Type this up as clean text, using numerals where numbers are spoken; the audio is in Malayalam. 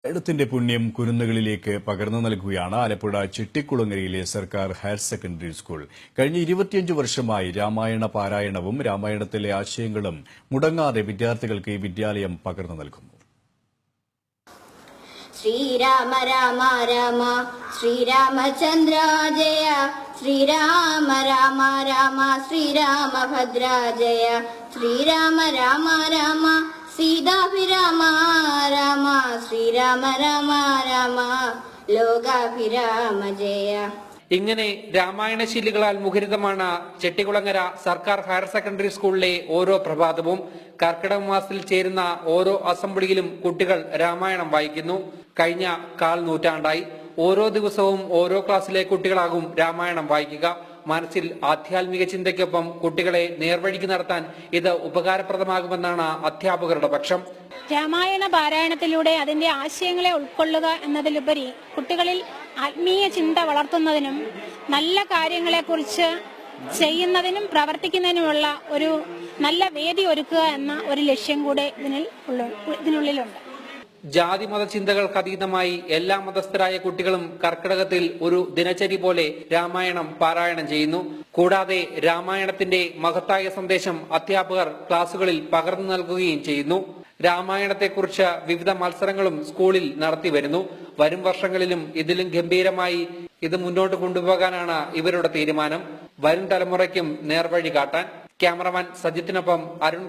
രാമായണത്തിന്റെ പുണ്യം കുരുന്നുകളിലേക്ക് പകർന്നു നൽകുകയാണ് ആലപ്പുഴ ചെട്ടിക്കുളങ്ങരയിലെ സർക്കാർ ഹയർ സെക്കൻഡറി സ്കൂൾ. കഴിഞ്ഞ 25 വർഷമായി രാമായണ പാരായണവും രാമായണത്തിലെ ആശയങ്ങളും മുടങ്ങാതെ വിദ്യാർത്ഥികൾക്ക് ഈ വിദ്യാലയം പകർന്നു നൽകുന്നു. ശ്രീരാമ രാമ രാമ ശ്രീരാമചന്ദ്ര ജയ ശ്രീരാമ രാമ രാമ ശ്രീരാമഭദ്ര ജയ ശ്രീരാമ രാമ രാമ സീതാഭിരാമ രാമ ശ്രീരാമ രാമ രാമ ലോകാഭിരാമ ജയ. ഇങ്ങനെ രാമായണശീലികളാൽ മുഖരിതമാണ് ചെട്ടികുളങ്ങര സർക്കാർ ഹയർ സെക്കൻഡറി സ്കൂളിലെ ഓരോ പ്രഭാതവും. കർക്കിടക മാസത്തിൽ ചേരുന്ന ഓരോ അസംബ്ലിയിലും കുട്ടികൾ രാമായണം വായിക്കുന്നു. കഴിഞ്ഞ 1/4 നൂറ്റാണ്ടായി ഓരോ ദിവസവും ഓരോ ക്ലാസ്സിലെ കുട്ടികളാകും രാമായണം വായിക്കുക. മനസ്സിൽ ആധ്യാത്മിക ചിന്തയ്ക്കൊപ്പം കുട്ടികളെ നേർവഴിക്ക് നടത്താൻ ഇത് ഉപകാരപ്രദമാകുമെന്നാണ് അധ്യാപകരുടെ പക്ഷം. രാമായണ പാരായണത്തിലൂടെ അതിന്റെ ആശയങ്ങളെ ഉൾക്കൊള്ളുക എന്നതിലുപരി കുട്ടികളിൽ ആത്മീയ ചിന്ത വളർത്തുന്നതിനും നല്ല കാര്യങ്ങളെക്കുറിച്ച് ചെയ്യുന്നതിനും പ്രവർത്തിക്കുന്നതിനുമുള്ള ഒരു നല്ല വേദി ഒരുക്കുക എന്ന ഒരു ലക്ഷ്യം കൂടെ ഇതിനുള്ളിലുണ്ട്. ജാതി മത ചിന്തകൾക്ക് അതീതമായി എല്ലാ മതസ്ഥരായ കുട്ടികളും കർക്കിടകത്തിൽ ഒരു ദിനചരി പോലെ രാമായണം പാരായണം ചെയ്യുന്നു. കൂടാതെ രാമായണത്തിന്റെ മഹത്തായ സന്ദേശം അധ്യാപകർ ക്ലാസുകളിൽ പകർന്നു നൽകുകയും ചെയ്യുന്നു. രാമായണത്തെക്കുറിച്ച് വിവിധ മത്സരങ്ങളും സ്കൂളിൽ നടത്തിവരുന്നു. വരും വർഷങ്ങളിലും ഇതിലും ഗംഭീരമായി ഇത് മുന്നോട്ട് കൊണ്ടുപോകാനാണ് ഇവരുടെ തീരുമാനം. വരും തലമുറയ്ക്കും നേർവഴി കാട്ടാൻ. ക്യാമറമാൻ സജിത്തിനൊപ്പം അരുൺ.